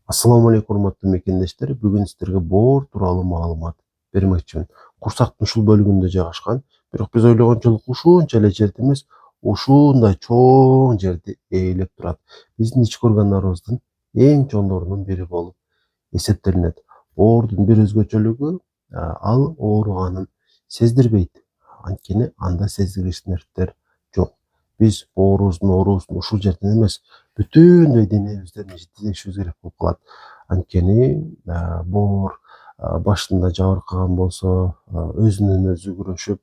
Assalamu алейкум, урматтуу мекендештер. Бүгүн сиздерге боор тууралуу маалымат бермекчимин. Курсактын ушул бөлүгүндө жайгашкан, бирок биз ойлогончолук ушунча эле жерде эмес, ушундай чоң жерди ээлеп турат. Биздин ички органдарыбыздын эң чоңдорунун бири болуп эсептелинет. Боордун бир өзгөчөлүгү ал ооруганын сездирбейт. Анткени анда сездиргич нервдер жок. Биз боорубуздун оорусун ушул жерден эмес, бүтүндөй денебизден издешибиз керек болуп калат. Анткени боор башында жабыркаган болсо, өзүнөн өзү күрөшүп,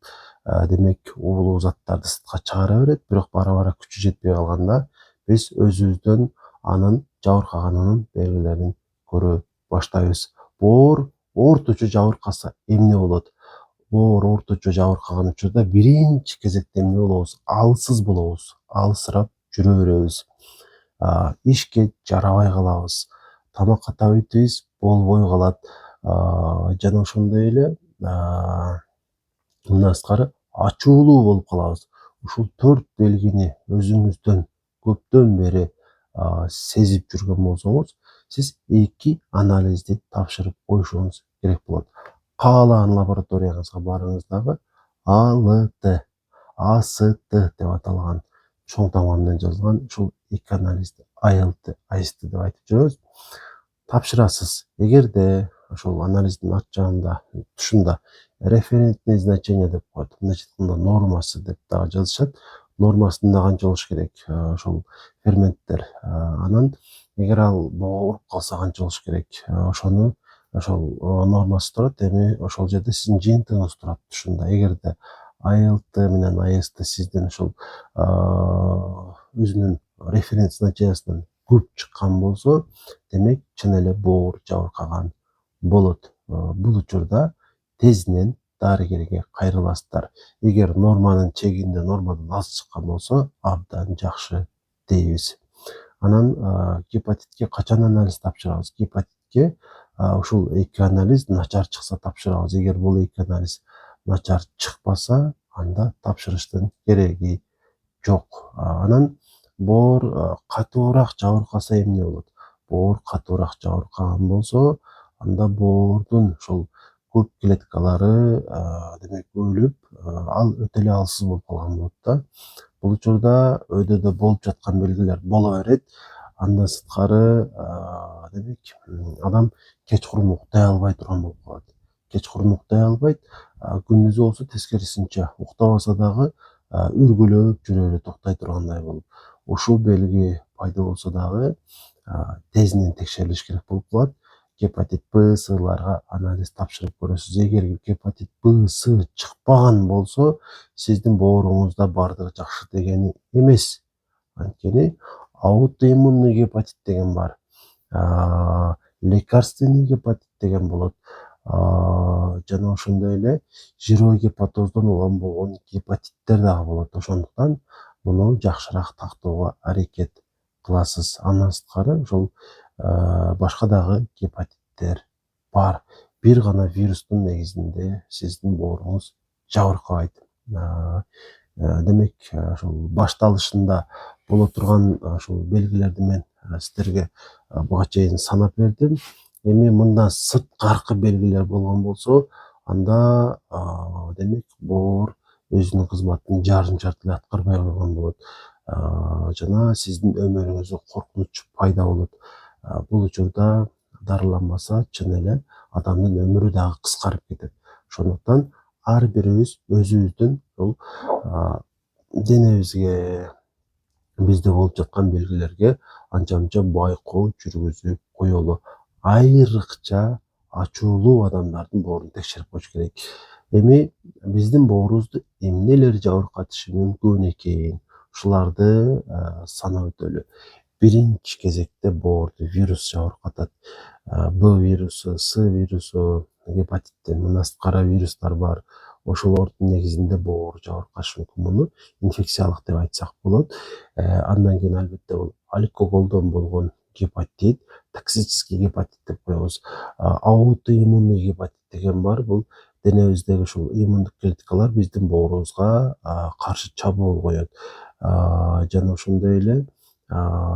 демек уулуу заттарды сыртка чыгара берет, бирок бара-бара күчү жетпей калганда биз өзүбүздөн анын жабыркаганынын белгилерин көрө баштайбыз. Боор орточо жабыркаса эмне болот? Боор орточо жабыркаган учурда биринчи кезекте эмне болобуз? Алсыз болобуз, алсырап жүрө беребиз. Ишке жарабай калабыз, тамакка табитибиз болбой калат. Жана ошондой эле мындан сырткары ачуулуу болуп калабыз. Ушул 4 белгини өзүңүздөн көптөн бери сезип жүргөн болсоңуз, сиз 2 анализди тапшырып коюшуңуз керек болот. Каалаган лабораторияңызга барыңыз дагы AST деп аталган чоң тамга менен жазылган ушул 2 анализди AST деп айтып жүрөбүз. Тапшырасыз. Эгерде ошол анализдин арт жагында тушунда референтное значение деп коет. Мындайча айтканда нормасы деп дагы жазышат. Нормасында канча болуш керек? Ошол ферменттер. Анан эгер ал ооруп калса канча болуш керек? Ошону ошол нормасы турат. Эми ошол жерде сиздин жыйынтыгыңыз турат ушунда. Эгерде ALT менен AST сиздин ошол өзүнүн референц значениясынан көп чыккан болсо, демек чын эле боор жабыркаган болот. Бул учурда тезинен дарыгерге кайрыласыздар. Эгер норманын чегинде, нормадан аз чыккан болсо, абдан жакшы дейбиз. Анан гепатитке качан анализ тапшырабыз? Гепатитке ушул 2 анализ начар чыкса тапшырабыз. Эгер бул 2 анализ начар чыкпаса, анда тапшырыштын кереги жок. Анан боор катуураак жабыркаса эмне болот? Боор катуураак жабыркаган болсо, анда боордун ушул көп клеткалары демек өлүп, ал өтө эле алсыз болуп калган болот да. Бул учурда өйдөдө болуп жаткан белгилер боло берет. Андан сырткары демек адам кечкурун уктай албай турган болуп калат. Кечкурун уктай албайт, күндүзү болсо тескерисинче уктабаса дагы үргүлөп жүрө берет, уктай тургандай болуп. Ушул белги пайда болсо дагы тезинен текшерилиш керек болуп калат. Гепатит Б, С'ларга анализ тапшырып көрөсүз. Эгер гепатит Б, С чыкпаган болсо, сиздин бооруңузда бардыгы жакшы дегени эмес. Анткени аутоиммунный гепатит деген бар. Лекарственный гепатит деген болот. Жана ошондой эле жирогепатоздон улам болгон гепатиттер дагы болот. Ошондуктан муну жакшыраак тактоого аракет кыласыз. Андан сырткары ошол башка дагы гепатиттер бар. Бир гана вирустун негизинде сиздин бооруңуз жабыркабайт. Демек, ошол башталышында боло турган ошол белгилерди мен сиздерге буга чейин санап бердим. Эми мындан сырткаркы белгилер болгон болсо, анда демек боор өзүнүн кызматын жарым-жартылай аткарбай койгон болот. Жана сиздин өмүрүңүзгө коркунуч пайда болот. Бул учурда дарыланбаса, чын эле адамдын өмүрү дагы кыскарып кетет. Ошондуктан ар бирибиз өзүбүздүн ушул денебизге, бизде болуп жаткан белгилерге анча-мынча байкоо жүргүзүп коелу. Айрыкча ачуулуу адамдардын боорун текшерип коюш керек. Эми биздин боорубузду эмнелер жабыркатышы мүмкүн экен? Ушуларды санап өтөлү. Биринчи кезекте боорду вирус жабыркатат. Б вирусу, С вирусу, гепатиттен мындан сырткары вирустар бар. Ошолордун негизинде боор жабыркашы мүмкүн. Муну инфекциялык деп айтсак болот. Андан кийин албетте бул алкоголдон болгон гепатит, токсический гепатит деп коебуз. Аутоиммунный гепатит деген бар. Бул денебиздеги ушул иммундук клеткалар биздин боорубузга каршы чабуул коет. Жана ошондой эле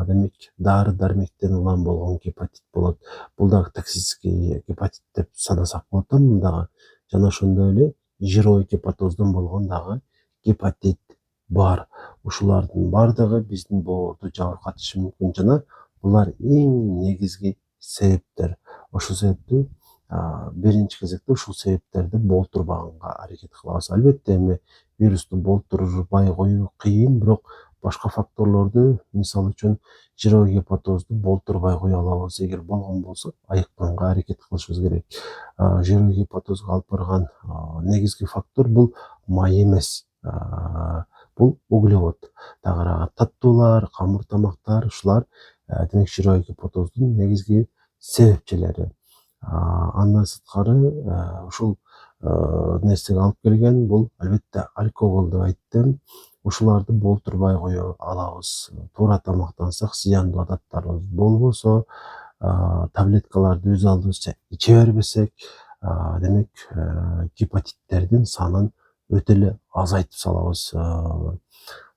демек дары дармектен улам болгон гепатит болот. Бул дагы токсический гепатит деп санасак болот да мындагы. Жана ошондой эле жировой гепатоздон болгон дагы гепатит бар. Ушулардын бардыгы биздин боорду жабыркатышы мүмкүн жана булар эң негизги себептер. Ошол себептүү биринчи кезекте ушул себептерди болтурбаганга аракет кылабыз. Албетте эми вирусту болтурбай коюу кыйын, бирок башка факторлорду, мисалы үчүн жировой гепатозду болтурбай кое алабыз. Эгер болгон болсо айыктаганга аракет кылышыбыз керек. Жировой гепатозго алып барган негизги фактор бул май эмес, бул углевод. Тагыраак таттуулар, камыр тамактар, ушулар демек жировой гепатоздун негизги себепчилери. Андан сырткары ушул нерсеге алып келген бул албетте алкоголь деп айттым. Ушуларды болтурбай кое алабыз. Туура тамактансак, зыяндуу адаттарыбыз болбосо, таблеткаларды өз алдыбызча иче бербесек, демек гепатиттердин санын өтө эле азайтып салабыз.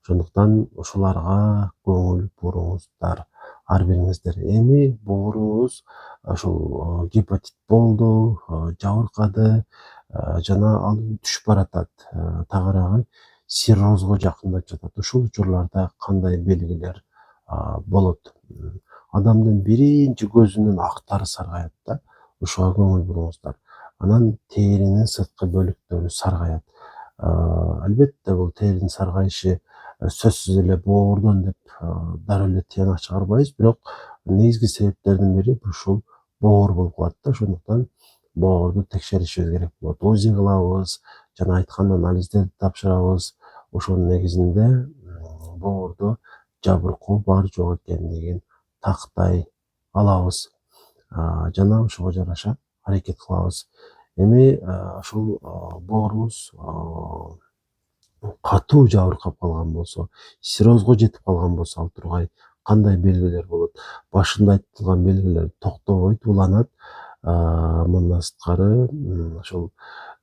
Ошондуктан ушуларга көңүл буруңуздар, ар бириңиздер. Эми бооруңуз ушул гепатит болду, жабыркады жана ал түшүп баратат. Тагыраагы циррозго жакындап жатат. Ушул учурларда кандай белгилер болот? Адамдын биринчи көзүнүн актары саргайат да, ушуга көңүл буруңуздар. Анан теринин сырткы бөлүктөрү саргайат. Албетте бул теринин саргайышы сөзсүз эле боордон деп дароо эле тыянак чыгарбайбыз, бирок негизги себептердин бири ушул боор болуп калат да. Ошондуктан боорду текшеришибиз керек болот. УЗИ кылабыз, жана айткан анализдерди тапшырабыз. Ошонун негизинде боордо жабыркоо бар жок экендигин тактай алабыз. Жана ошого жараша аракет кылабыз. Эми ушул боорубуз катуу жабыркап калган болсо, циррозго жетип калган болсо, ал тургай кандай белгилер болот? Башында айтылган белгилер токтобойт, уланат. Мындан сырткары ошол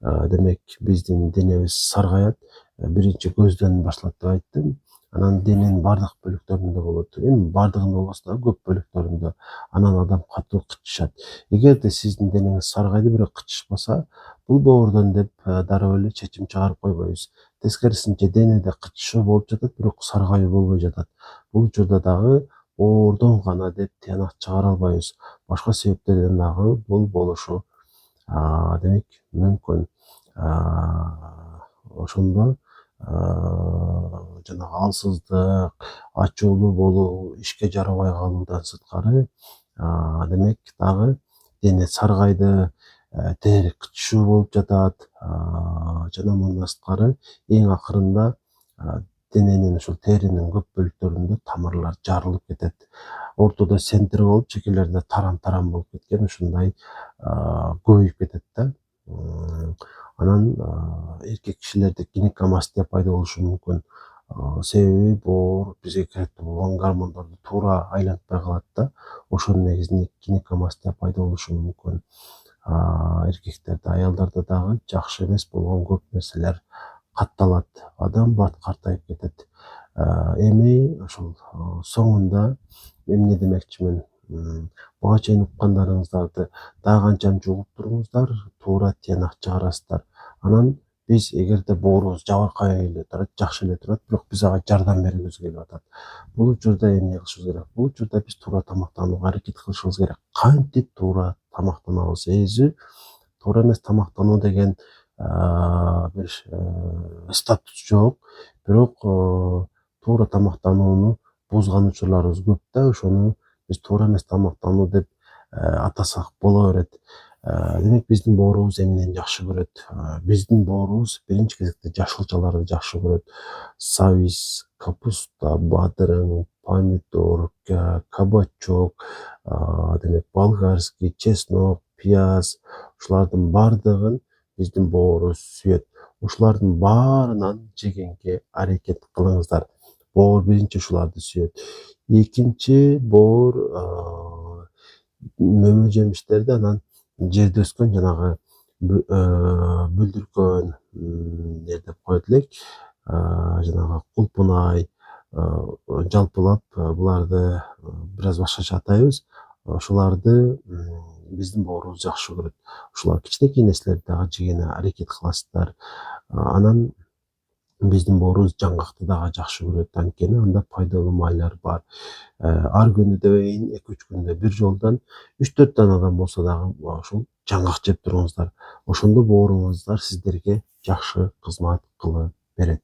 демек биздин денебиз саргаят. Биринчи көздөн башталат деп айттым. Анан дененин бардык бөлүктөрүндө болот. Эми бардыгында болбосо дагы көп бөлүктөрүндө. Анан адам катуу кычышат. Эгерде сиздин денеңиз саргайды, бирок кычышпаса, бул боордон деп дароо эле чечим чыгарып койбойбуз. Тескерисинче денеде кычышуу болуп жатат, бирок саргайуу болбой жатат. Бул учурда дагы боордон гана деп тыянак чыгара албайбыз. Башка себептерден дагы бул болушу демек мүмкүн. Ошондо жанагы алсыздык, ачуулуу болуу, ишке жарабай калуудан сырткары демек дагы дене саргайды, тери кычышуу болуп жатат. Жана мындан сырткары эң акырында дененин ушул теринин көп бөлүктөрүндө тамырлар жарылып кетет. Ортодо сентир болуп, чекелерде тарам-тарам болуп кеткен, ушундай көбөйүп кетет да. Анан эркек кишилерде гинекомастия пайда болушу мүмкүн. Себеби боор бизге керектүү болгон гормондорду туура айлантпай калат да. Ошонун негизинде гинекомастия пайда болушу мүмкүн. Эркектерде, аялдарда дагы жакшы эмес болгон көп нерселер катталат. Адам бат картайып кетет. Эми ошол соңунда эмне демекчимин? Буга чейин уккандарыңыздарды дагы канчанча угуп туруңуздар, туура тыянак чыгарасыздар. Анан биз эгерде боорубуз жабыркай эле турат, жакшы эле турат, бирок биз ага жардам бергибиз келип атат. Бул учурда эмне кылышыбыз керек? Бул учурда биз туура тамактанууга аракет кылышыбыз керек. Кантип туура тамактанабыз? Туура эмес тамактануу деген бир статус жок, бирок туура тамактанууну бузган учурларыбыз көп да. Ошону биз туура эмес тамактануу деп атасак боло берет. Демек биздин боорубуз эмнени жакшы көрөт? Биздин боорубуз биринчи кезекте жашылчаларды жакшы көрөт. Сабиз, капуста, бадырың, помидор, кабачок, демек болгарский, чеснок, пияз, ушулардын бардыгын биздин боорубуз сүйөт. Ушулардын баарынан жегенге аракет кылыңыздар. Боор биринчи ушуларды сүйөт. Экинчи боор мөмө жемиштерди, анан жерде өскөн жанагы бүлдүркөн деп коет элек, жанагы кулпунай, жалпылап буларды бир аз башкача атайбыз. Ошоларды биздин боорубуз жакшы көрөт. Ушулар кичинекей нерселерди дагы жегени аракет кыласыздар. Анан биздин боорубуз жаңгакты дагы жакшы көрөт, анткени анда пайдалуу майлар бар. Ар күнү дебейин 2-3 күндө бир жолдон 3-4 данадан болсо дагы ушул жаңгак жеп туруңуздар. Ошондо бооруңуздар сиздерге жакшы кызмат кылып берет.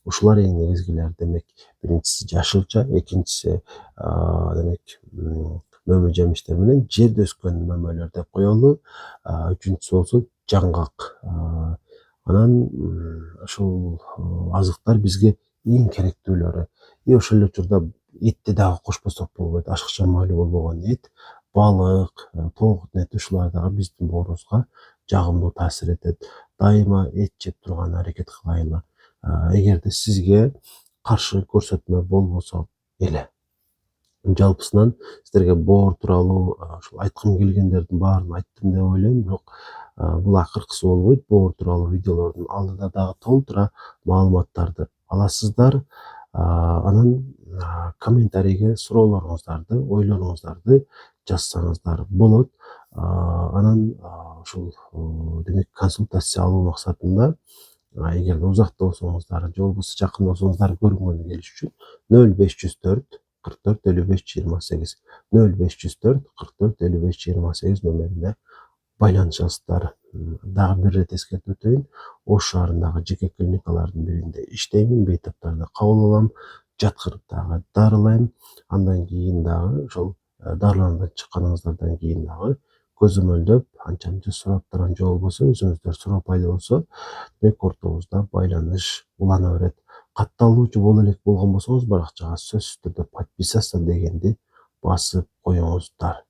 Ушулар эң негизгилери. Демек, биринчиси жашылча, экинчиси демек мөмө жемиштер менен жерде өскөн мөмөлөр деп коелу. Үчүнчүсү болсо жаңгак. Анан ушул азыктар бизге эң керектүүлөрү. Ошол эле учурда этти дагы кошпосок болбойт. Ашыкча майлуу болбогон эт, балык, тоокут эти ушулар дагы биздин боорубузга жагымдуу таасир этет. Дайыма эт жеп турган аракет кылайлы. Эгерде сизге каршы көрсөтмө болбосо эле. Жалпысынан сиздерге боор тууралуу ушул айткым келгендердин баарын айттым деп ойлойм, бирок бул акыркысы болбойт. Боор тууралуу видеолордун алдыда дагы толтура маалыматтарды аласыздар. Анан комментарийге суроолоруңуздарды, ойлоруңуздарды жазсаңыздар болот. Анан ушул демек консультация алуу максатында эгерде узакта болсоңуздар же болбосо жакында болсоңуздар көрүнгөнү келиш үчүн 0504 44 55 28 0504 44 55 28 номерине байланышасыздар. Дагы бир ирет эскертип өтөйүн. Ош шаарындагы жеке клиникалардын биринде иштеймин, бейтаптарды кабыл алам, жаткырып дагы дарылайм. Андан кийин дагы ошол дарыланып чыкканыңыздардан кийин дагы көзөмөлдөп, анча мынча сураптардан же болбосо өзүңүздөр суроо пайда болсо, демек ортобузда байланыш улана берет. Катталуучу боло элек болгон болсоңуз баракчага сөзсүз түрдө подписаться дегенди басып коюңуздар.